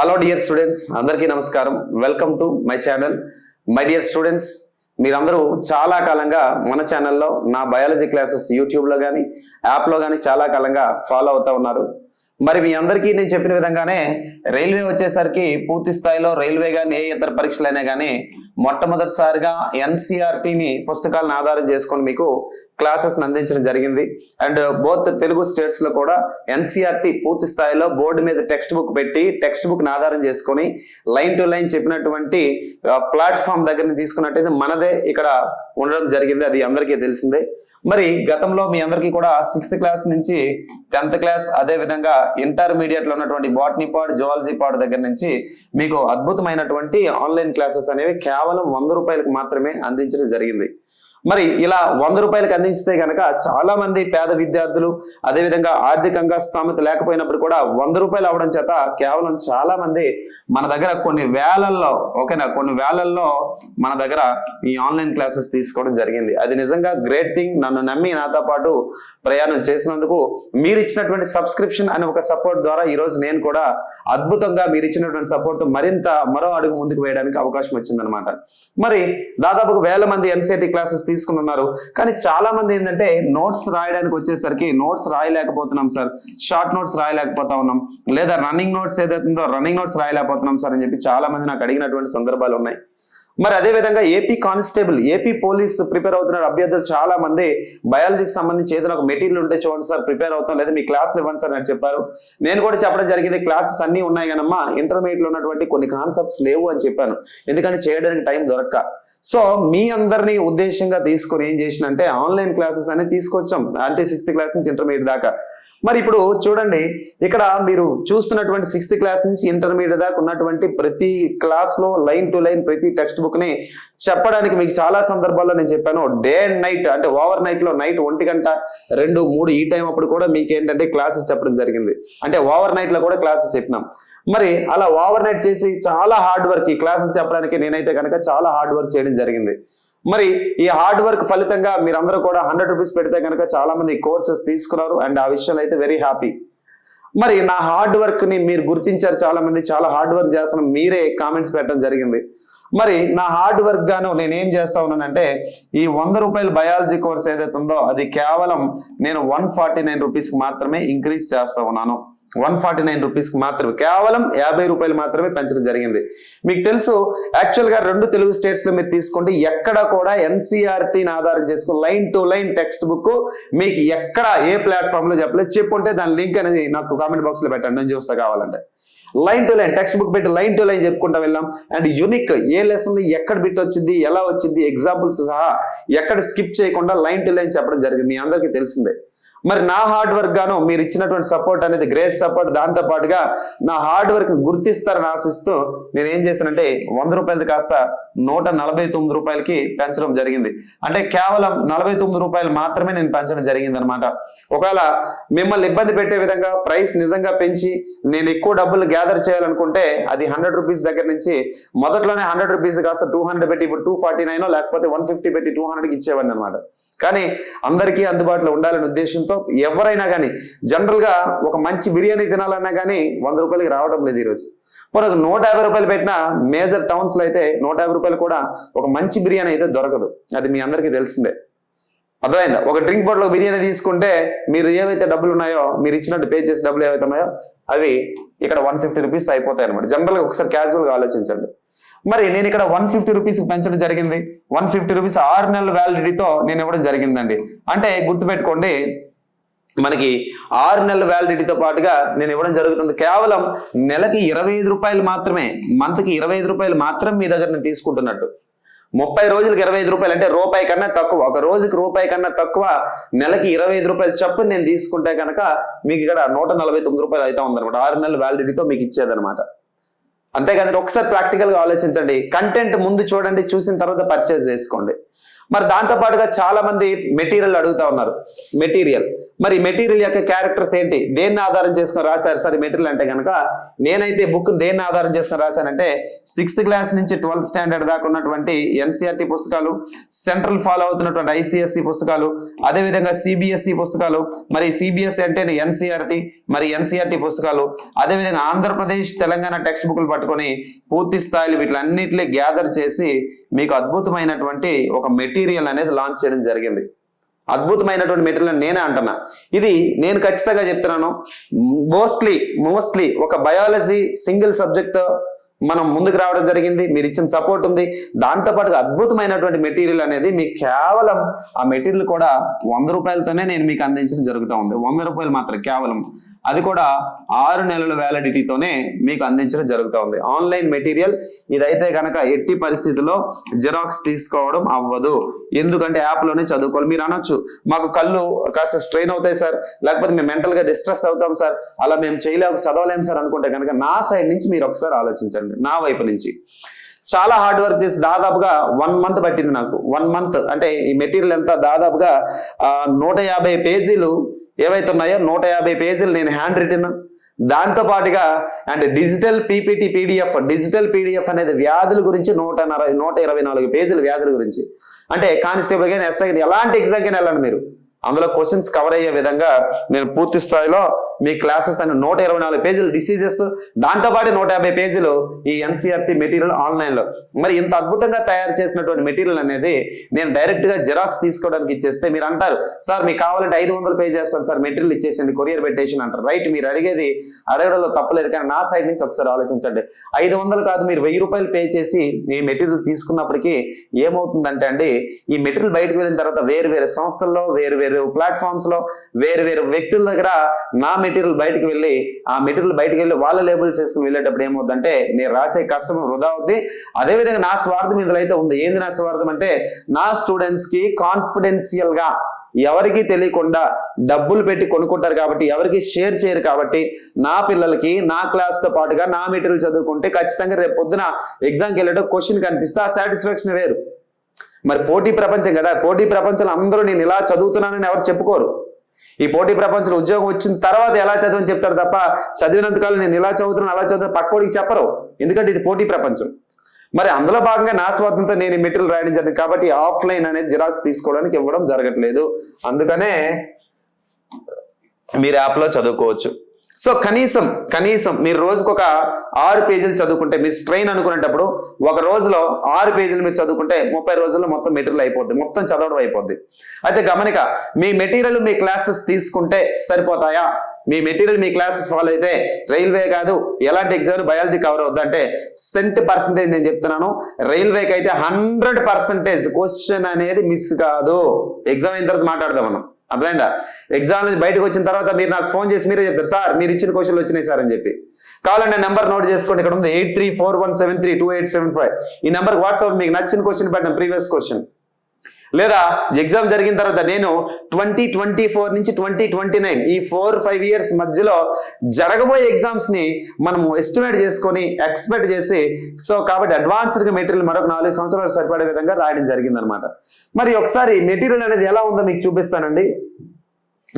Hello dear students, అందరికీ నమస్కారం. Welcome to my channel. My dear students, మీరందరూ చాలా కాలంగా మన ఛానల్లో నా బయాలజీ క్లాసెస్ యూట్యూబ్లో కానీ యాప్లో కానీ చాలా కాలంగా ఫాలో అవుతూ ఉన్నారు. మరి మీ అందరికీ నేను చెప్పిన విధంగానే రైల్వే వచ్చేసరికి పూర్తి స్థాయిలో రైల్వే కానీ ఏ ఇతర పరీక్షలైనా కానీ మొట్టమొదటిసారిగా ఎన్సీఆర్టీని పుస్తకాలను ఆధారం చేసుకొని మీకు క్లాసెస్ అందించడం జరిగింది. అండ్ బోత్ తెలుగు స్టేట్స్ లో కూడా ఎన్సీఆర్టీ పూర్తి స్థాయిలో బోర్డు మీద టెక్స్ట్ బుక్ పెట్టి టెక్స్ట్ బుక్ ని ఆధారం చేసుకొని లైన్ టు లైన్ చెప్పినటువంటి ప్లాట్ఫామ్ దగ్గర తీసుకున్నట్టయితే మనదే ఇక్కడ ఉండడం జరిగింది. అది అందరికీ తెలిసిందే. మరి గతంలో మీ అందరికీ కూడా 6th క్లాస్ నుంచి 10th క్లాస్ అదే విధంగా ఇంటర్మీడియట్ లో ఉన్నటువంటి బాటనీ పార్ట్, జువాలజీ పార్ట్ దగ్గర నుంచి మీకు అద్భుతమైనటువంటి ఆన్లైన్ క్లాసెస్ అనేవి కేవలం 100 రూపాయలకు మాత్రమే అందించడం జరిగింది. మరి ఇలా 100 రూపాయలకు అందించితే కనుక చాలా మంది పేద విద్యార్థులు అదేవిధంగా ఆర్థికంగా స్థామత లేకపోయినప్పుడు కూడా 100 రూపాయలు అవడం చేత కేవలం చాలా మంది మన దగ్గర కొన్ని వేలల్లో మన దగ్గర ఈ ఆన్లైన్ క్లాసెస్ తీసుకోవడం జరిగింది. అది నిజంగా గ్రేట్ థింగ్. నన్ను నమ్మి నాతో పాటు ప్రయాణం చేసినందుకు మీరు ఇచ్చినటువంటి సబ్స్క్రిప్షన్ అనే ఒక సపోర్ట్ ద్వారా ఈ రోజు నేను కూడా అద్భుతంగా మీరు ఇచ్చినటువంటి సపోర్ట్ తో మరో అడుగు ముందుకు వేయడానికి అవకాశం వచ్చిందనమాట. మరి దాదాపు వేల మంది ఎన్సీఆర్టీ క్లాసెస్ తీసుకున్నారు. కానీ చాలా మంది ఏంటంటే నోట్స్ రాయడానికి వచ్చేసరికి నోట్స్ రాయలేకపోతున్నాం సార్, షార్ట్ నోట్స్ రాయలేకపోతా ఉన్నాం, లేదా రన్నింగ్ నోట్స్ ఏదైతుందో రన్నింగ్ నోట్స్ రాయలేకపోతున్నాం సార్ అని చెప్పి చాలా మంది నాకు అడిగినటువంటి సందర్భాలు ఉన్నాయి. మరి అదే విధంగా AP constable, AP police prepare అవుతున్న అభ్యర్థులు చాలా మంది బయాలజీకి సంబంధించి ఏదైనా ఒక మెటీరియల్ ఉంటే చూడండి సార్, ప్రిపేర్ అవుతాం, లేదా మీ క్లాసులు ఇవ్వండి సార్ అని చెప్పారు. నేను కూడా చెప్పడం జరిగింది, క్లాసెస్ అన్ని ఉన్నాయి కానమ్మా ఇంటర్మీడియట్ లో ఉన్నటువంటి కొన్ని కాన్సెప్ట్స్ లేవు అని చెప్పాను, ఎందుకంటే చేయడానికి టైం దొరక్క. సో మీ అందరినీ ఉద్దేశంగా తీసుకొని ఏం చేసినంటే ఆన్లైన్ క్లాసెస్ అనేది తీసుకొచ్చాం, అంటే 6th క్లాస్ నుంచి ఇంటర్మీడియట్ దాకా. మరి ఇప్పుడు చూడండి, ఇక్కడ మీరు చూస్తున్నటువంటి 6th క్లాస్ నుంచి ఇంటర్మీడియట్ దాకా ఉన్నటువంటి ప్రతి క్లాస్ లో లైన్ టు లైన్ ప్రతి టెక్స్ట్ బుక్ ని చెప్పడానికి మీకు చాలా సందర్భాల్లో నేను చెప్పాను. డే అండ్ నైట్, అంటే ఓవర్ నైట్ లో నైట్ 1 గంట 2, 3 ఈ టైం అప్పుడు కూడా మీకు ఏంటంటే క్లాసెస్ చెప్పడం జరిగింది. అంటే ఓవర్ నైట్ లో కూడా క్లాసెస్ చెప్పినాం. మరి అలా ఓవర్ నైట్ చేసి చాలా హార్డ్ వర్క్ ఈ క్లాసెస్ చెప్పడానికి నేనైతే కనుక చాలా హార్డ్ వర్క్ చేయడం జరిగింది. మరి ఈ హార్డ్ వర్క్ ఫలితంగా మీరందరూ కూడా 100 రూపీస్ పెడితే కనుక చాలా మంది కోర్సెస్ తీసుకున్నారు. అండ్ ఆ విషయంలో అయితే వెరీ హ్యాపీ. మరి నా హార్డ్ వర్క్ ని మీరు గుర్తించారు, చాలా మంది చాలా హార్డ్ వర్క్ చేస్తాను మీరే కామెంట్స్ పెట్టడం జరిగింది. మరి నా హార్డ్ వర్క్ గాను నేను ఏం చేస్తా ఉన్నానంటే ఈ 100 రూపాయల బయాలజీ కోర్స్ ఏదైతే ఉందో అది కేవలం నేను 149 రూపీస్కి మాత్రమే ఇంక్రీజ్ చేస్తా ఉన్నాను. 149 రూపీస్కి మాత్రమే, కేవలం 50 రూపాయలు మాత్రమే పెంచడం జరిగింది. మీకు తెలుసు, యాక్చువల్ గా 2 తెలుగు స్టేట్స్ లో మీరు తీసుకోండి, ఎక్కడ కూడా ఎన్సీఆర్టీని ఆధారం చేసుకుని line to line text book మీకు ఎక్కడ ఏ ప్లాట్ఫామ్ లో చెప్పలేదు. చెప్పుంటే దాని లింక్ అనేది నాకు కామెంట్ బాక్స్ లో పెట్టండి, నేను చూస్తా కావాలంటే. Line to line text book పెట్టి లైన్ టు లైన్ చెప్పుకుంటా వెళ్ళాం. అండ్ యూనిక్ ఏ లెసన్ లో ఎక్కడ బిట్ వచ్చింది, ఎలా వచ్చింది, ఎగ్జాంపుల్స్ సహా ఎక్కడ స్కిప్ చేయకుండా లైన్ టు లైన్ చెప్పడం జరిగింది. మీ అందరికీ తెలిసిందే. మరి నా హార్డ్ వర్క్ గాను మీరు ఇచ్చినటువంటి సపోర్ట్ అనేది గ్రేట్ సపోర్ట్. దాంతో పాటుగా నా హార్డ్ వర్క్ గుర్తిస్తారని ఆశిస్తూ నేను ఏం చేశానంటే 100 రూపాయలది కాస్త 149 రూపాయలకి పెంచడం జరిగింది. అంటే కేవలం 49 రూపాయలు మాత్రమే నేను పెంచడం జరిగింది అనమాట. ఒకవేళ మిమ్మల్ని ఇబ్బంది పెట్టే విధంగా ప్రైస్ నిజంగా పెంచి నేను ఎక్కువ డబ్బులు గ్యాదర్ చేయాలనుకుంటే అది 100 రూపీస్ దగ్గర నుంచి మొదట్లోనే 100 రూపీస్ కాస్త 200 పెట్టి ఇప్పుడు 249 లేకపోతే 150 పెట్టి 200కి ఇచ్చేవాడిని అనమాట. కానీ అందరికీ అందుబాటులో ఉండాలనే ఉద్దేశంతో ఎవరైనా కానీ జనరల్ గా ఒక మంచి బిర్యానీ తినాలన్నా కానీ 100 రూపాయలకి రావడం లేదు ఈరోజు. మనకు 150 రూపాయలు పెట్టిన మేజర్ టౌన్స్ లో అయితే 150 రూపాయలు కూడా ఒక మంచి బిర్యానీ అయితే దొరకదు. అది మీ అందరికీ తెలిసిందే. అర్థమైందా? ఒక డ్రింక్ బాటిల్ బిర్యానీ తీసుకుంటే మీరు ఏవైతే డబ్బులు ఉన్నాయో, మీరు ఇచ్చినట్టు పే చేసే డబ్బులు ఏవైతే ఉన్నాయో అవి ఇక్కడ 150 రూపీస్ అయిపోతాయి అనమాట. జనరల్ గా ఒకసారి క్యాజువల్ గా ఆలోచించండి. మరి నేను ఇక్కడ 150 రూపీస్ పెంచడం జరిగింది. 150 రూపీస్ 6 నెలల వ్యాలిడిటీతో నేను ఇవ్వడం జరిగిందండి. అంటే గుర్తుపెట్టుకోండి, మనకి 6 నెలల వ్యాలిడిటీతో పాటుగా నేను ఇవ్వడం జరుగుతుంది. కేవలం నెలకి 25 రూపాయలు మాత్రమే, మంత్కి 25 రూపాయలు మాత్రం మీ దగ్గర నేను తీసుకుంటున్నట్టు. 30 రోజులకి 25 రూపాయలు అంటే రూపాయి కన్నా తక్కువ, ఒక రోజుకి రూపాయి కన్నా తక్కువ, నెలకి 25 రూపాయలు చొప్పున నేను తీసుకుంటే కనుక మీకు ఇక్కడ 149 రూపాయలు అయితే ఉందన్నమాట. 6 నెలల వ్యాలిడిటీతో మీకు ఇచ్చేదనమాట. అంతేకాదండి, ఒకసారి ప్రాక్టికల్ గా ఆలోచించండి. కంటెంట్ ముందు చూడండి, చూసిన తర్వాత పర్చేజ్ చేసుకోండి. మరి దాంతో పాటుగా చాలా మంది మెటీరియల్ అడుగుతా ఉన్నారు. మరి మెటీరియల్ యొక్క క్యారెక్టర్స్ ఏంటి, దేన్ని ఆధారం చేసుకొని రాశారు సార్ మెటీరియల్ అంటే కనుక, నేనైతే బుక్ దేన్ని ఆధారం చేసుకొని రాశానంటే 6th క్లాస్ నుంచి 12th స్టాండర్డ్ దాకా ఉన్నటువంటి ఎన్సీఆర్టీ పుస్తకాలు, సెంట్రల్ ఫాలో అవుతున్నటువంటి ఐసిఎస్సి పుస్తకాలు, అదేవిధంగా సిబిఎస్ఈ పుస్తకాలు, మరి సిబిఎస్ఈ అంటే ఎన్సీఆర్టీ, మరి ఎన్సీఆర్టీ పుస్తకాలు, అదేవిధంగా ఆంధ్రప్రదేశ్ తెలంగాణ టెక్స్ట్ బుక్లు పట్టుకొని పూర్తి స్థాయిలో వీటిలన్నింటినీ గ్యాదర్ చేసి మీకు అద్భుతమైనటువంటి ఒక మెటీరియల్ అనేది లాంచ్ చేయడం జరిగింది. అద్భుతమైనటువంటి మెటీరియల్ నేనే అంటున్నా. ఇది నేను ఖచ్చితంగా చెప్తున్నాను. మోస్ట్లీ ఒక బయాలజీ సింగిల్ సబ్జెక్ట్ మనం ముందుకు రావడం జరిగింది. మీరు ఇచ్చిన సపోర్ట్ ఉంది. దాంతోపాటుగా అద్భుతమైనటువంటి మెటీరియల్ అనేది మీకు కేవలం ఆ మెటీరియల్ కూడా 100 రూపాయలతోనే నేను మీకు అందించడం జరుగుతూ ఉంది. 100 రూపాయలు మాత్రం కేవలం, అది కూడా 6 నెలల వ్యాలిడిటీతోనే మీకు అందించడం జరుగుతూ ఉంది. ఆన్లైన్ మెటీరియల్ ఇదైతే కనుక ఎట్టి పరిస్థితుల్లో జిరాక్స్ తీసుకోవడం అవ్వదు. ఎందుకంటే యాప్లోనే చదువుకోవాలి. మీరు అనొచ్చు మాకు కళ్ళు కాస్త స్ట్రెయిన్ అవుతాయి సార్, లేకపోతే మేము మెంటల్ గా డిస్ట్రెస్ అవుతాం సార్, అలా మేము చదవలేము సార్ అనుకుంటే కనుక నా సైడ్ నుంచి మీరు ఒకసారి ఆలోచించండి. నా వైపు నుంచి చాలా హార్డ్ వర్క్ చేసి దాదాపుగా 1 మంత్ పట్టింది నాకు. 1 మంత్ అంటే ఈ మెటీరియల్ ఎంత దాదాపుగా 150 పేజీలు ఏవైతే ఉన్నాయో 150 పేజీలు నేను హ్యాండ్ రిటన్, దాంతో పాటుగా అండ్ డిజిటల్ పీడిఎఫ్ అనేది వ్యాధుల గురించి 124 పేజీలు వ్యాధుల గురించి. అంటే కానిస్టేబుల్ కానీ ఎస్ఐ కానీ ఎలాంటి ఎగ్జామ్ కానీ వెళ్ళండి మీరు, అందులో క్వశ్చన్స్ కవర్ అయ్యే విధంగా నేను పూర్తి స్థాయిలో మీ క్లాసెస్ అని 124 పేజీలు డిసీజెస్, దాంతోపాటు 150 పేజీలు ఈ ఎన్సీఆర్టీ మెటీరియల్ ఆన్లైన్లో. మరి ఇంత అద్భుతంగా తయారు చేసినటువంటి మెటీరియల్ అనేది నేను డైరెక్ట్ గా జిరాక్స్ తీసుకోవడానికి ఇచ్చేస్తే మీరు అంటారు సార్ మీకు కావాలంటే 500 పే చేస్తాను సార్, మెటీరియల్ ఇచ్చేసండి, కొరియర్ పెట్టేసి అంటారు. రైట్, మీరు అడగడంలో తప్పలేదు. కానీ నా సైడ్ నుంచి ఒకసారి ఆలోచించండి. 500 కాదు, మీరు 1000 రూపాయలు పే చేసి ఈ మెటీరియల్ తీసుకున్నప్పటికీ ఏమవుతుందంటే అండి, ఈ మెటీరియల్ బయటకు వెళ్ళిన తర్వాత వేరు సంస్థల్లో, వేరు ప్లాట్ఫామ్స్ లో, వేరు వ్యక్తుల దగ్గర నా మెటీరియల్ బయటకు వెళ్ళి వాళ్ళ లేబుల్స్ వేసుకుని వెళ్ళేటప్పుడు ఏమవుతుందంటే నేను రాసే కష్టం వృధా అవుద్ది. అదేవిధంగా నా స్వార్థం ఇందులో అయితే ఉంది. ఏంది నా స్వార్థం అంటే, నా స్టూడెంట్స్ కి కాన్ఫిడెన్షియల్ గా ఎవరికి తెలియకుండా డబ్బులు పెట్టి కొనుక్కుంటారు కాబట్టి, ఎవరికి షేర్ చేయరు కాబట్టి, నా పిల్లలకి నా క్లాస్ తో పాటుగా నా మెటీరియల్ చదువుకుంటే ఖచ్చితంగా రేపు పొద్దున ఎగ్జామ్కి వెళ్ళేటో క్వశ్చన్ కనిపిస్తే ఆ సాటిస్ఫాక్షన్ వేరు. మరి పోటీ ప్రపంచం కదా, పోటీ ప్రపంచంలో అందరూ నేను ఇలా చదువుతున్నానని ఎవరు చెప్పుకోరు. ఈ పోటీ ప్రపంచంలో ఉద్యోగం వచ్చిన తర్వాత ఎలా చదవని చెప్తారు తప్ప, చదివినంతకాలం నేను ఇలా చదువుతున్నాను అలా చదువుతున్నా పక్కోడికి చెప్పరు. ఎందుకంటే ఇది పోటీ ప్రపంచం. మరి అందులో భాగంగా నా స్వాతంత్రం నేను ఈ మెటీరియల్ రాయడం జరిగింది కాబట్టి ఆఫ్లైన్ అనేది జిరాక్స్ తీసుకోవడానికి ఇవ్వడం జరగట్లేదు. అందుకనే మీరు యాప్లో చదువుకోవచ్చు. సో కనీసం మీరు రోజుకు ఒక 6 పేజీలు చదువుకుంటే, మీరు స్ట్రెయిన్ అనుకునేటప్పుడు ఒక రోజులో 6 పేజీలు మీరు చదువుకుంటే 30 రోజుల్లో మొత్తం మెటీరియల్ అయిపోద్ది, మొత్తం చదవడం అయిపోద్ది. అయితే గమనిక, మీ మెటీరియల్ మీ క్లాసెస్ తీసుకుంటే సరిపోతాయా? మీ మెటీరియల్ మీ క్లాసెస్ ఫాలో అయితే రైల్వే కాదు ఎలాంటి ఎగ్జామ్ బయాలజీ కవర్ అవుద్దంటే 100% నేను చెప్తున్నాను. రైల్వేకి అయితే 100% క్వశ్చన్ అనేది మిస్ కాదు. ఎగ్జామ్ అయిన తర్వాత మాట్లాడదాం మనం, అర్థమైందా? ఎగ్జామ్ నుంచి బయటకు వచ్చిన తర్వాత మీరు నాకు ఫోన్ చేసి మీరే చెప్తారు సార్ మీరు ఇచ్చిన క్వశ్చన్లు వచ్చినాయి సార్ అని చెప్పి. కావాలంటే నెంబర్ నోట్ చేసుకోండి, ఇక్కడ ఉంది 8341732875. ఈ నెంబర్ వాట్సాప్ మీకు నచ్చిన క్వశ్చన్ పెట్టండి, ప్రీవియస్ క్వశ్చన్. లేదా ఎగ్జామ్ జరిగిన తర్వాత నేను 2024 నుంచి 2029 ఈ 4-5 ఇయర్స్ మధ్యలో జరగబోయే ఎగ్జామ్స్ ని మనం ఎస్టిమేట్ చేసుకొని ఎక్స్పెక్ట్ చేసి, సో కాబట్టి అడ్వాన్స్డ్ గా మెటీరియల్ మరొక 4 సంవత్సరాలు సరిపడే విధంగా రాయడం జరిగింది అనమాట. మరి ఒకసారి మెటీరియల్ అనేది ఎలా ఉందో మీకు చూపిస్తానండి.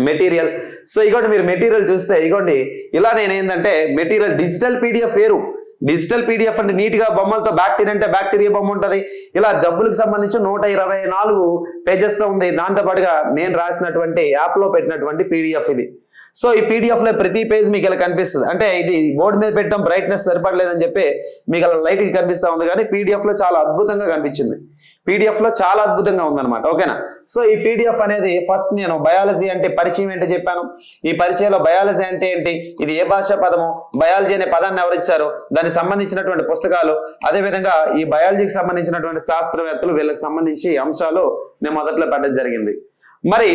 మెటీరియల్, సో ఇగోండి మీరు మెటీరియల్ చూస్తే ఇగోండి ఇలా నేను ఏంటంటే మెటీరియల్ డిజిటల్ పీడిఎఫ్ వేరు. డిజిటల్ పీడిఎఫ్ అంటే నీట్ గా బొమ్మలతో బ్యాక్టీరియా అంటే బ్యాక్టీరియా బొమ్మ ఉంటది. ఇలా జబ్బులకు సంబంధించి 124 పేజెస్ తో ఉంది. దాంతో పాటుగా నేను రాసినటువంటి యాప్ లో పెట్టినటువంటి పీడిఎఫ్ ఇది. సో ఈ పీడిఎఫ్ లో ప్రతి పేజ్ మీకు ఇలా కనిపిస్తుంది. అంటే ఇది బోర్డు మీద పెట్టడం బ్రైట్నెస్ సరిపడలేదని చెప్పి మీకు అలా లైట్ గా కనిపిస్తా ఉంది, కానీ పీడిఎఫ్ లో చాలా అద్భుతంగా కనిపించింది. పీడిఎఫ్ లో చాలా అద్భుతంగా ఉందన్నమాట. ఓకేనా? సో ఈ పీడిఎఫ్ అనేది ఫస్ట్ నేను బయాలజీ అంటే పరిచయం ఏంటో చెప్పాను. ఈ పరిచయంలో బయాలజీ అంటే ఏంటి, ఇది ఏ భాషా పదము, బయాలజీ అనే పదాన్ని ఎవరిచ్చారు, దానికి సంబంధించినటువంటి పుస్తకాలు, అదేవిధంగా ఈ బయాలజీకి సంబంధించినటువంటి శాస్త్రవేత్తలు, వీళ్ళకి సంబంధించి అంశాలు నేను మొదట్లో పెట్టడం జరిగింది. మరి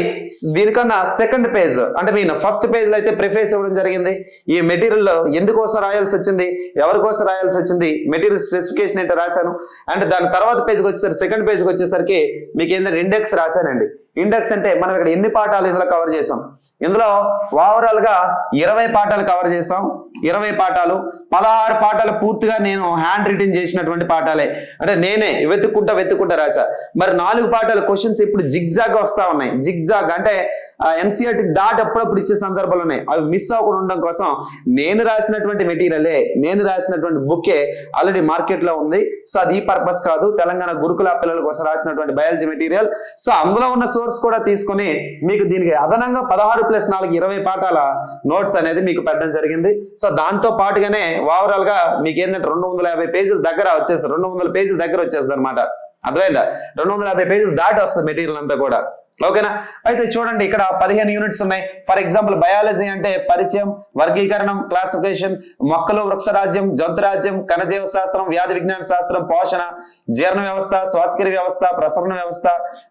దీనికన్నా సెకండ్ పేజ్ అంటే మీన్ ఫస్ట్ పేజ్ లో అయితే ప్రిఫేస్ ఇవ్వడం జరిగింది. ఈ మెటీరియల్ ఎందుకోసం రాయాల్సి వచ్చింది, ఎవరి కోసం రాయాల్సి వచ్చింది, మెటీరియల్ స్పెసిఫికేషన్ ఏంటో రాశాను. అండ్ దాని తర్వాత పేజ్కి వచ్చేసరికి సెకండ్ పేజ్కి వచ్చేసరికి మీకు ఏంటంటే ఇండెక్స్ రాశానండి. ఇండెక్స్ అంటే మనం ఇక్కడ ఎన్ని పాఠాలు ఇందులో కవర్ చేసాం, ఇందులో ఓవరాల్ గా 20 పాఠాలు కవర్ చేసాం. 20 పాఠాలు 16 పాఠాలు పూర్తిగా నేను హ్యాండ్ రిటన్ చేసినటువంటి పాఠాలే, అంటే నేనే వెతుక్కుంటా రాసా. మరి 4 పాఠాలు క్వశ్చన్స్ ఇప్పుడు జిగ్జాగ్ వస్తా ఉన్నాయి. జిగ్జాగ్ అంటే ఎన్సీఆర్టీ దాటి అప్పుడప్పుడు ఇచ్చే సందర్భాలు ఉన్నాయి. అవి మిస్ అవ్వకుండా ఉండడం కోసం నేను రాసినటువంటి మెటీరియలే, నేను రాసినటువంటి బుక్కే ఆల్రెడీ మార్కెట్ లో ఉంది. సో అది ఈ పర్పస్ కాదు, తెలంగాణ గురుకుల పిల్లల కోసం రాసినటువంటి బయాలజీ మెటీరియల్. సో అందులో ఉన్న సోర్స్ కూడా తీసుకొని మీకు దీనికి అదనంగా 16+4 20 పాఠాల నోట్స్ అనేది మీకు పెట్టడం జరిగింది. సో దాంతో పాటుగానే ఓవరాల్ గా మీకు ఏంటంటే 250 పేజీల దగ్గర వచ్చేస్తుంది, 200 పేజీల దగ్గర వచ్చేస్తుంది అనమాట. అర్థమైందా? 250 పేజీలు దాటి వస్తుంది మెటీరియల్ అంతా కూడా. ఓకేనా? అయితే చూడండి ఇక్కడ 15 యూనిట్స్ ఉన్నాయి. ఫర్ ఎగ్జాంపుల్ బయాలజీ అంటే పరిచయం, వర్గీకరణం, క్లాసిఫికేషన్, మొక్కలు, వృక్షరాజ్యం, జంతురాజ్యం, కణజీవ శాస్త్రం, వ్యాధి విజ్ఞాన శాస్త్రం, పోషణ, జీర్ణ వ్యవస్థ, శ్వాసక్రియ వ్యవస్థ, ప్రసరణ వ్యవస్థ,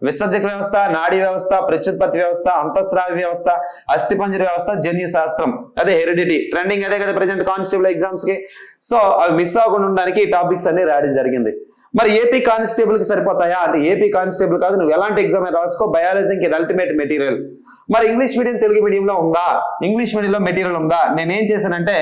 విసర్జక వ్యవస్థ, నాడీ వ్యవస్థ, ప్రత్యుత్పత్తి వ్యవస్థ, అంతఃస్రావి వ్యవస్థ, అస్థిపంజర వ్యవస్థ, జన్యు శాస్త్రం. అదే హెరిడిటీ ట్రెండింగ్ అదే కదా ప్రెసెంట్ కానిస్టేబుల్ ఎగ్జామ్స్ కి. సో అవి మిస్ అవ్వకుండా ఉండడానికి ఈ టాపిక్స్ అన్ని రాయడం జరిగింది. మరి ఏపీ కానిస్టేబుల్ కి సరిపోతాయా అంటే ఏపీ కానిస్టేబుల్ కాదు, నువ్వు ఎలాంటి ఎగ్జామ్ రాసుకో, బయాలజీకి అల్టిమేట్ మెటీరియల్. మరి ఇంగ్లీష్ మీడియం తెలుగు మీడియంలో ఉందా, ఇంగ్లీష్ మీడియంలో మెటీరియల్ ఉందా? నేనేం చేశానంటే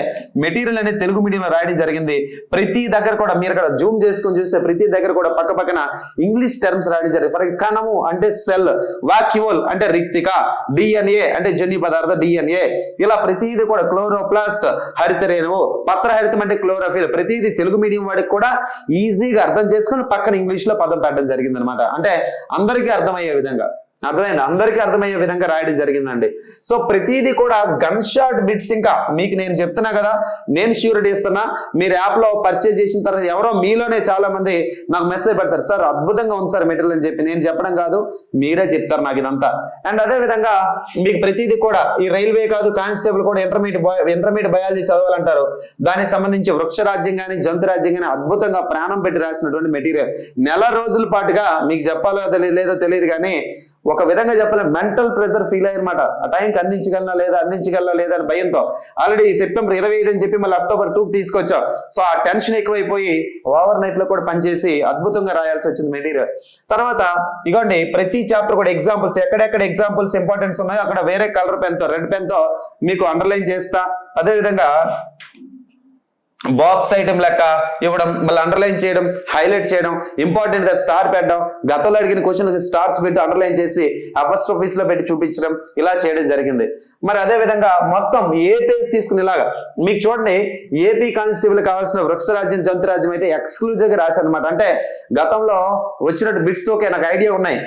మెటీరియల్ అనేది తెలుగు మీడియంలో రాయడం జరిగింది. ప్రతి దగ్గర కూడా మీరు ఇక్కడ జూమ్ చేసుకొని చూస్తే ప్రతి దగ్గర కూడా పక్క పక్కన ఇంగ్లీష్ టర్మ్స్ రాయడం జరిగింది. ఫర్ కణము అంటే సెల్, వాక్యూల్ అంటే రిక్తిక, డిఎన్ఏ అంటే జన్యు పదార్థ డిఎన్ఏ, ఇలా ప్రతిదీ కూడా క్లోరోప్లాస్ట్ హరితరేణువు, పత్రహరితం అంటే క్లోరోఫిల్, ప్రతిదీ తెలుగు మీడియం వాడికి కూడా ఈజీగా అర్థం చేసుకుని పక్కన ఇంగ్లీష్ లో పదం పెట్టడం జరిగింది అనమాట. అంటే అందరికీ అర్థమయ్యే విధంగా, అర్థమైంది, అందరికీ అర్థమయ్యే విధంగా రాయడం జరిగిందండి. సో ప్రతిదీ కూడా గన్ షాట్ బిట్స్. ఇంకా మీకు నేను చెప్తున్నా కదా, నేను ష్యూరిటీ ఇస్తున్నా, మీరు యాప్ లో పర్చేజ్ చేసిన తర్వాత ఎవరో మీలోనే చాలా మంది నాకు మెసేజ్ పెడతారు, సార్ అద్భుతంగా ఉంది సార్ మెటీరియల్ అని చెప్పి. నేను చెప్పడం కాదు, మీరే చెప్తారు నాకు ఇదంతా. అండ్ అదే విధంగా మీకు ప్రతిదీ కూడా ఈ రైల్వే కాదు, కానిస్టేబుల్ కూడా ఇంటర్మీడియట్ బయాలజీ చదవాలంటారు, దానికి సంబంధించి వృక్షరాజ్యం కానీ జంతురాజ్యం కానీ అద్భుతంగా ప్రాణం పెట్టి రాసినటువంటి మెటీరియల్. నెల రోజుల పాటుగా మీకు చెప్పాలో లేదో తెలియదు కానీ ఒక విధంగా చెప్పలేం, మెంటల్ ప్రెజర్ ఫీల్ అయ్యనమాట. ఆ టైంకి అందించగలనా లేదా అని భయంతో ఆల్రెడీ సెప్టెంబర్ 25 అని చెప్పి మళ్ళీ అక్టోబర్ 2 తీసుకొచ్చాం. సో ఆ టెన్షన్ ఎక్కువైపోయి ఓవర్ నైట్ లో కూడా పనిచేసి అద్భుతంగా రాయాల్సి వచ్చింది మెటీరియల్. తర్వాత ఇగోండి ప్రతి చాప్టర్ కూడా ఎగ్జాంపుల్స్, ఎక్కడెక్కడ ఎగ్జాంపుల్స్ ఇంపార్టెన్స్ ఉన్నాయో అక్కడ వేరే కలర్ పెన్ తో, రెడ్ పెన్ తో మీకు అండర్లైన్ చేస్తా. అదే విధంగా బాక్స్ ఐటమ్ లెక్క ఇవ్వడం, మళ్ళీ అండర్లైన్ చేయడం, హైలైట్ చేయడం, ఇంపార్టెంట్ స్టార్ పెట్టడం, గతంలో అడిగిన క్వశ్చన్ స్టార్స్ పెట్టి అండర్లైన్ చేసి ఫస్ట్ ఆఫీస్ లో పెట్టి చూపించడం, ఇలా చేయడం జరిగింది. మరి అదే విధంగా మొత్తం ఏ పేజ్ తీసుకుని ఇలాగా మీకు చూడండి, ఏపీ కానిస్టేబుల్ కావాల్సిన వృక్షరాజ్యం జంతురాజ్యం అయితే ఎక్స్క్లూజివ్ గా రాశారనమాట. అంటే గతంలో వచ్చినట్టు బిట్స్ ఓకే నాకు ఐడియా ఉన్నాయి,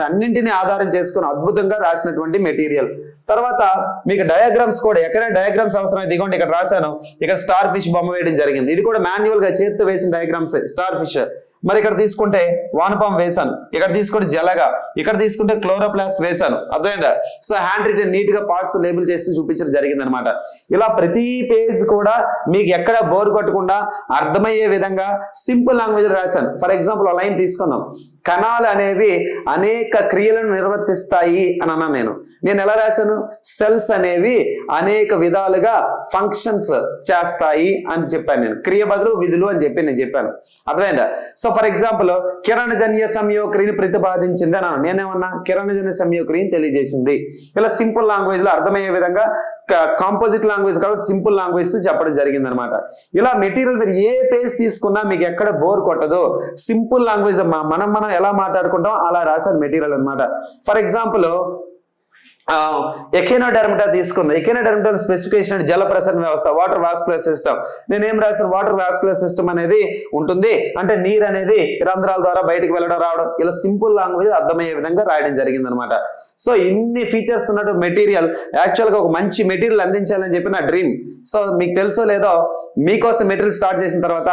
అన్నింటినీ ఆధారం చేసుకుని అద్భుతంగా రాసినటువంటి మెటీరియల్. తర్వాత మీకు డయాగ్రామ్స్ కూడా ఎక్కడైనా డయాగ్రామ్స్ అవసరం అయితే ఇదిగోండి ఇక్కడ రాశాను. ఇక్కడ స్టార్ ఫిష్ బొమ్మ వేయడం జరిగింది. ఇది కూడా మాన్యువల్ గా చేతితో వేసిన డయాగ్రామ్స్ స్టార్ ఫిష్. మరి ఇక్కడ తీసుకుంటే వానపాం వేశాను, ఇక్కడ తీసుకుంటే జలగా, ఇక్కడ తీసుకుంటే క్లోరోప్లాస్ట్ వేశాను. అర్థమైందా? సో హ్యాండ్ రిటన్ నీట్ గా పార్ట్స్ లేబుల్ చేస్తూ చూపించడం జరిగింది అనమాట. ఇలా ప్రతి పేజ్ కూడా మీకు ఎక్కడ బోర్ కొట్టకుండా అర్థమయ్యే విధంగా సింపుల్ లాంగ్వేజ్ రాశాను. ఫర్ ఎగ్జాంపుల్ లైన్ తీసుకుందాం, కణాలు అనేవి అనేక క్రియలను నిర్వర్తిస్తాయి అని అన్నాను. నేను ఎలా రాశాను, సెల్స్ అనేవి అనేక విధాలుగా ఫంక్షన్స్ చేస్తాయి అని చెప్పాను. నేను క్రియ బదులు విధులు అని చెప్పి నేను చెప్పాను. అర్థమైందా? సో ఫర్ ఎగ్జాంపుల్ కిరణజన్య సంయోక్రియని ప్రతిపాదించింది అన్నాను. నేనేమన్నా కిరణజన్య సంయోక్రియని తెలియజేసింది. ఇలా సింపుల్ లాంగ్వేజ్ లో అర్థమయ్యే విధంగా, కాంపోజిట్ లాంగ్వేజ్ కాబట్టి సింపుల్ లాంగ్వేజ్ తో చెప్పడం జరిగింది అనమాట. ఇలా మెటీరియల్ మీరు ఏ పేజ్ తీసుకున్నా మీకు ఎక్కడ బోర్ కొట్టదు. సింపుల్ లాంగ్వేజ్ మనం ఎలా మాట్లాడుకుంటాం అలా రాశారు మెటీరియల్ అనమాట. ఫర్ ఎగ్జాంపుల్ ఎకెనోడెర్మటా తీసుకుంది. ఎకెనోడెర్మటా స్పెసిఫికేషన్ జల ప్రసరణ వ్యవస్థ, వాటర్ వాస్కులర్ సిస్టమ్. నేనేం రాశాను, వాటర్ వాస్కులర్ సిస్టమ్ అనేది ఉంటుంది అంటే నీరు అనేది రంధ్రాల ద్వారా బయటకు వెళ్ళడం రావడం. ఇలా సింపుల్ లాంగ్వేజ్ అర్థమయ్యే విధంగా రాయడం జరిగింది అనమాట. సో ఇన్ని ఫీచర్స్ ఉన్నట్టు మెటీరియల్, యాక్చువల్ గా ఒక మంచి మెటీరియల్ అందించాలని చెప్పి నా డ్రీమ్. సో మీకు తెలుసో లేదో, మీకోసం మెటీరియల్ స్టార్ట్ చేసిన తర్వాత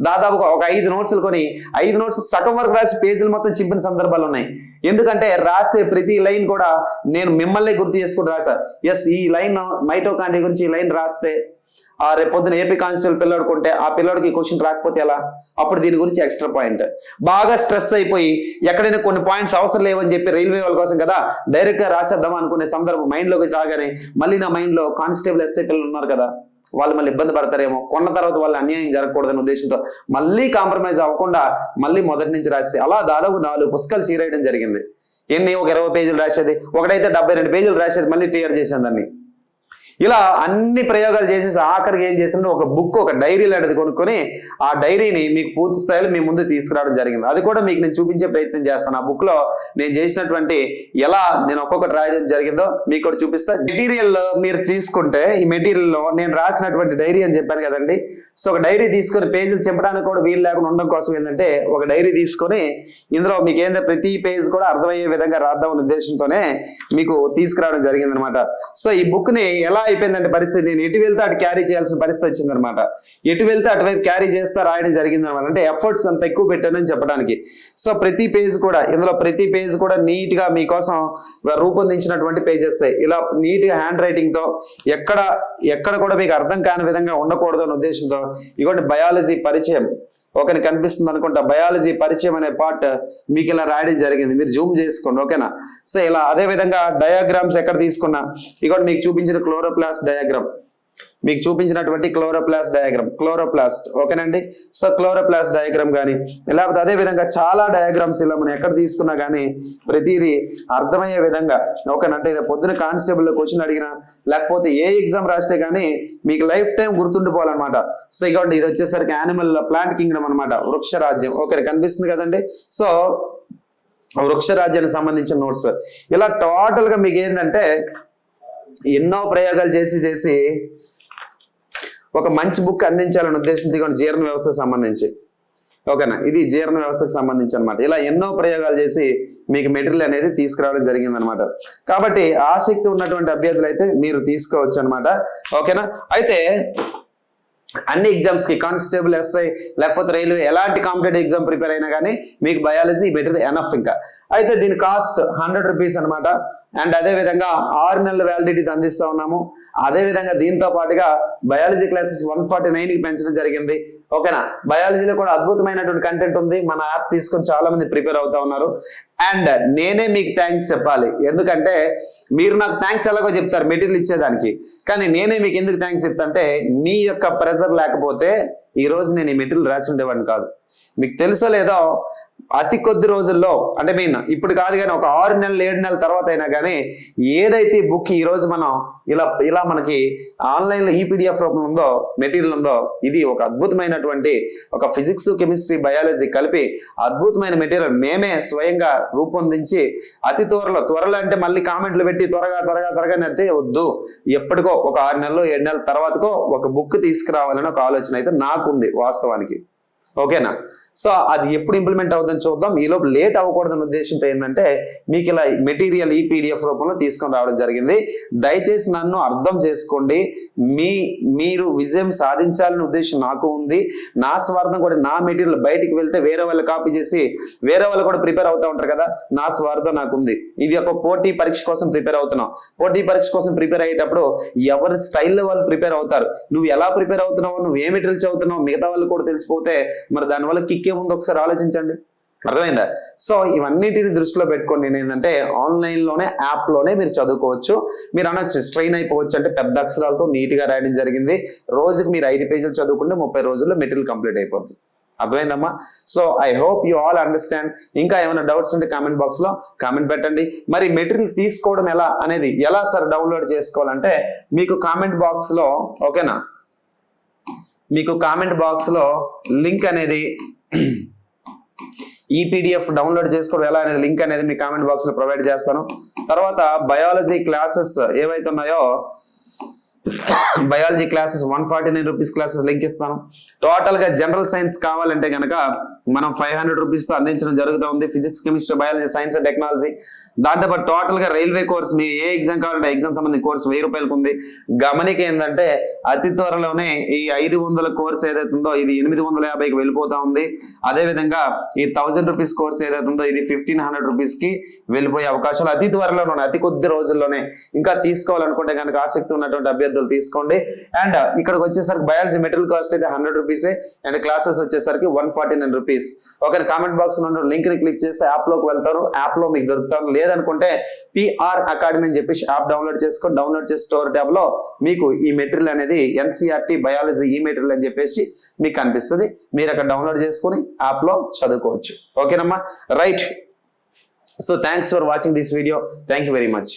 దాదాపుగా ఒక 5 నోట్స్లు కొని 5 నోట్స్ సగం వరకు రాసి పేజీలు మొత్తం చింపిన సందర్భాలు ఉన్నాయి. ఎందుకంటే రాసే ప్రతి లైన్ కూడా నేను మిమ్మల్ని గుర్తు చేసుకుని రాశారు. ఎస్, ఈ లైన్ మైటోకాండ్రియా గురించి ఈ లైన్ రాస్తే ఆ రేపు పొద్దున ఏపీ కానిస్టేబుల్ పిల్లోడు కొంటే ఆ పిల్లోడికి క్వశ్చన్ రాకపోతే ఎలా? అప్పుడు దీని గురించి ఎక్స్ట్రా పాయింట్. బాగా స్ట్రెస్ అయిపోయి ఎక్కడైనా కొన్ని పాయింట్స్ అవసరం లేవని చెప్పి రైల్వే వాళ్ళ కోసం కదా డైరెక్ట్ గా రాసేద్దాం అనుకునే సందర్భం మైండ్లోకి రాగానే మళ్ళీ నా మైండ్ లో కానిస్టేబుల్ ఎస్ఐ పిల్లలు ఉన్నారు కదా, వాళ్ళు మళ్ళీ ఇబ్బంది పడతారేమో, కొన్న తర్వాత వాళ్ళు అన్యాయం జరగకూడదనే ఉద్దేశంతో మళ్ళీ కాంప్రమైజ్ అవ్వకుండా మళ్ళీ మొదటి నుంచి రాసి అలా దాదాపు 4 పుస్తకాలు చీరేయడం జరిగింది. ఎన్ని ఒక 20 పేజీలు రాసేది, ఒకటైతే 72 పేజీలు రాసేది, మళ్ళీ క్లియర్ చేశాను దాన్ని. ఇలా అన్ని ప్రయోగాలు చేసేసి ఆఖరికి ఏం చేసిందో ఒక బుక్, ఒక డైరీ లాంటిది కొనుక్కొని ఆ డైరీని మీకు పూర్తి స్థాయిలో మీ ముందు తీసుకురావడం జరిగింది. అది కూడా మీకు నేను చూపించే ప్రయత్నం చేస్తాను. ఆ బుక్ లో నేను చేసినటువంటి ఎలా నేను ఒక్కొక్కటి రాయడం జరిగిందో మీకు కూడా చూపిస్తా. మెటీరియల్ మీరు తీసుకుంటే ఈ మెటీరియల్ లో నేను రాసినటువంటి డైరీ అని చెప్పాను కదండి. సో ఒక డైరీ తీసుకొని పేజీలు చెప్పడానికి కూడా వీలు లేకుండా ఉండడం కోసం ఏంటంటే ఒక డైరీ తీసుకొని ఇందులో మీకు ఏంటంటే ప్రతి పేజ్ కూడా అర్థమయ్యే విధంగా రాద్దాం అనే ఉద్దేశంతోనే మీకు తీసుకురావడం జరిగింది అనమాట. సో ఈ బుక్ ని ఎలా అయిపోయిందంటే పరిస్థితి, నేను ఎటు వెళ్తే అటు క్యారీ చేయాల్సిన పరిస్థితి వచ్చిందనమాట. ఎటు వెళ్తే అటువైపు క్యారీ చేస్తా రాయడం జరిగింది అనమాట. అంటే ఎఫర్ట్స్ అంత ఎక్కువ పెట్టానని చెప్పడానికి. సో ప్రతి పేజ్ కూడా ఇందులో ప్రతి పేజ్ కూడా నీట్ గా మీకోసం రూపొందించినటువంటి పేజెస్. ఇలా నీట్ గా హ్యాండ్ రైటింగ్ తో ఎక్కడ కూడా మీకు అర్థం కాని విధంగా ఉండకూడదు అనే ఉద్దేశంతో ఇగోండి బయాలజీ పరిచయం ఓకేనా కనిపిస్తుంది అనుకుంటా. బయాలజీ పరిచయం అనే పార్ట్ మీకు ఇలా రాయడం జరిగింది, మీరు జూమ్ చేసుకోండి ఓకేనా. సో ఇలా అదే విధంగా డయాగ్రామ్స్ ఎక్కడ తీసుకున్నా ఇగోండి మీకు చూపించిన క్లోరోప్లాస్ట్ డయాగ్రామ్, మీకు చూపించినటువంటి క్లోరోప్లాస్ట్ ఓకేనండి. సో క్లోరోప్లాస్ట్ డయాగ్రామ్ కానీ లేకపోతే అదే విధంగా చాలా డయాగ్రామ్స్ ఇలా మనం ఎక్కడ తీసుకున్నా కానీ ప్రతిదీ అర్థమయ్యే విధంగా ఓకేనంటే పొద్దున కానిస్టేబుల్ క్వశ్చన్ అడిగినా లేకపోతే ఏ ఎగ్జామ్ రాస్తే కానీ మీకు లైఫ్ టైం గుర్తుండిపోవాలన్నమాట. సో ఇగోండి ఇది వచ్చేసరికి యానిమల్ ప్లాంట్ కింగ్డమ్ అనమాట, వృక్షరాజ్యం ఓకే కనిపిస్తుంది కదండి. సో వృక్షరాజ్యానికి సంబంధించిన నోట్స్ ఇలా టోటల్ గా మీకు ఏంటంటే ఎన్నో ప్రయోగాలు చేసి ఒక మంచి బుక్ అందించాలనే ఉద్దేశంతో జీర్ణ వ్యవస్థకు సంబంధించి ఓకేనా, ఇది జీర్ణ వ్యవస్థకు సంబంధించి అనమాట. ఇలా ఎన్నో ప్రయోగాలు చేసి మీకు మెటీరియల్ అనేది తీసుకురావడం జరిగింది అనమాట. కాబట్టి ఆసక్తి ఉన్నటువంటి అభ్యర్థులు అయితే మీరు తీసుకోవచ్చు అనమాట ఓకేనా. అయితే అన్ని ఎగ్జామ్స్ కి కానిస్టేబుల్ ఎస్ఐ లేకపోతే రైల్వే ఎలాంటి కాంపిటేటివ్ ఎగ్జామ్ ప్రిపేర్ అయినా కానీ మీకు బయాలజీ బెటర్ ఎనఫ్. ఇంకా అయితే దీని కాస్ట్ 100 రూపీస్ అనమాట. అండ్ అదే విధంగా 6 నెలల వ్యాలిడిటీ అందిస్తా ఉన్నాము. అదే విధంగా దీంతో పాటుగా బయాలజీ క్లాసెస్ 149కి పెంచడం జరిగింది ఓకేనా. బయాలజీలో కూడా అద్భుతమైనటువంటి కంటెంట్ ఉంది, మన యాప్ తీసుకొని చాలా మంది ప్రిపేర్ అవుతా ఉన్నారు. అండ్ నేనే మీకు థ్యాంక్స్ చెప్పాలి, ఎందుకంటే మీరు నాకు థ్యాంక్స్ ఎలాగో చెప్తారు మెటీరియల్ ఇచ్చేదానికి, కానీ నేనే మీకు ఎందుకు థ్యాంక్స్ చెప్తా అంటే మీ యొక్క ప్రెజర్ లేకపోతే ఈ రోజు నేను ఈ మెటీరియల్ రాసి ఉండేవాడిని కాదు. మీకు తెలుసో లేదో అతి కొద్ది రోజుల్లో అంటే ఇప్పుడు కాదు కానీ ఒక 6 నెలలు 7 నెలల తర్వాత అయినా కానీ ఏదైతే బుక్ ఈ రోజు మనం ఇలా మనకి ఆన్లైన్ లో ఈపీడిఎఫ్ రూపంలో ఉందో మెటీరియల్ ఉందో ఇది ఒక అద్భుతమైనటువంటి ఒక ఫిజిక్స్ కెమిస్ట్రీ బయాలజీ కలిపి అద్భుతమైన మెటీరియల్ మేమే స్వయంగా రూపొందించి అతి త్వరలో అంటే మళ్ళీ కామెంట్లు పెట్టి త్వరగా అంటే వద్దు, ఎప్పటికో ఒక 6 నెలలు 7 నెలల తర్వాతకో ఒక బుక్ తీసుకురావాలని ఒక ఆలోచన అయితే నాకుంది వాస్తవానికి ఓకేనా. సో అది ఎప్పుడు ఇంప్లిమెంట్ అవుతుందని చూద్దాం. ఈలోపు లేట్ అవ్వకూడదని ఉద్దేశంతో ఏంటంటే మీకు ఇలా మెటీరియల్ ఈ పీడిఎఫ్ రూపంలో తీసుకొని రావడం జరిగింది. దయచేసి నన్ను అర్థం చేసుకోండి. మీరు విజయం సాధించాలనే ఉద్దేశం నాకు ఉంది. నా స్వార్థం కూడా నా మెటీరియల్ బయటికి వెళ్తే వేరే వాళ్ళు కాపీ చేసి వేరే వాళ్ళు కూడా ప్రిపేర్ అవుతూ ఉంటారు కదా, నా స్వార్థం నాకు ఉంది. ఇది ఒక పోటీ పరీక్ష కోసం ప్రిపేర్ అవుతున్నాం. పోటీ పరీక్ష కోసం ప్రిపేర్ అయ్యేటప్పుడు ఎవరి స్టైల్లో వాళ్ళు ప్రిపేర్ అవుతారు, నువ్వు ఎలా ప్రిపేర్ అవుతున్నావు, నువ్వు ఏ మెటీరియల్ చదువుతున్నావు మిగతా వాళ్ళు కూడా తెలిసిపోతే మరి దానివల్ల కిక్ ఏముంది ఒకసారి ఆలోచించండి, అర్థమైందా. సో ఇవన్నిటిని దృష్టిలో పెట్టుకొని నేను ఏంటంటే ఆన్లైన్ లోనే యాప్ లోనే మీరు చదువుకోవచ్చు. మీరు అనొచ్చు స్ట్రెయిన్ అయిపోవచ్చు అంటే పెద్ద అక్షరాలతో నీట్ గా రాయడం జరిగింది. రోజుకి మీరు 5 పేజీలు చదువుకుంటే 30 రోజుల్లో మెటీరియల్ కంప్లీట్ అయిపోతుంది. అర్థమైందమ్మా. So I hope you all understand. ఇంకా ఏమైనా డౌట్స్ ఉంటే కామెంట్ బాక్స్ లో కామెంట్ పెట్టండి. మరి మెటీరియల్ తీసుకోవడం ఎలా అనేది ఎలా సార్ డౌన్లోడ్ చేసుకోవాలంటే మీకు కామెంట్ బాక్స్ లో ఓకేనా, మీకు కామెంట్ బాక్స్ లో లింక్ అనేది ఈ పీడిఎఫ్ డౌన్లోడ్ చేసుకోవడం ఎలా అనేది లింక్ అనేది మీ కామెంట్ బాక్స్ లో ప్రొవైడ్ చేస్తాను. తర్వాత బయాలజీ క్లాసెస్ ఏవైతే ఉన్నాయో biology classes 149 rupees classes link ఇస్తాను. టోటల్ గా జనరల్ సైన్స్ కావాలంటే కనుక మనం 500 రూపీస్ తో అందించడం జరుగుతూ ఉంది. Physics chemistry biology science and technology. దాంతోపాటు టోటల్ గా రైల్వే కోర్స్ మీ ఏ ఎగ్జామ్ కావాలంటే ఎగ్జామ్ సంబంధించిన కోర్స్ 1000 రూపాయలకు ఉంది. గమనిక ఏంటంటే అతి త్వరలోనే ఈ 500 కోర్స్ ఏదైతే ఉందో ఇది 850కి వెళ్ళిపోతా ఉంది. అదే విధంగా ఈ 1000 రూపీస్ కోర్స్ ఏదైతే ఉందో ఇది 1500 రూపీస్ కి వెళ్ళిపోయే అవకాశాలు అతి త్వరలోనే, అతి కొద్ది రోజుల్లోనే. ఇంకా తీసుకోవాలనుకుంటే కనుక ఆసక్తి ఉన్నటువంటి అభ్యర్థులు విద్యార్థులు తీసుకోండి. అండ్ ఇక్కడికి వచ్చేసరికి బయాలజీ మెటీరియల్ కాస్ట్ అయితే 100 రూపీసే అండ్ క్లాసెస్ వచ్చేసరికి 149 రూపీస్. ఒక కామెంట్ బాక్స్ లో లింక్ ని క్లిక్ చేస్తే యాప్ లోకి వెళ్తారు, యాప్ లో మీకు దొరుకుతారు. లేదనుకుంటే PR అకాడమీ అని చెప్పేసి యాప్ డౌన్లోడ్ చేసుకొని డౌన్లోడ్ చేసి స్టోర్ ట్యాబ్ లో మీకు ఈ మెటీరియల్ అనేది NCERT బయాలజీ ఈ మెటీరియల్ అని చెప్పేసి మీకు కనిపిస్తుంది. మీరు అక్కడ డౌన్లోడ్ చేసుకుని యాప్ లో చదువుకోవచ్చు. ఓకేనమ్మా, right. So thanks for watching this video. Thank you very much.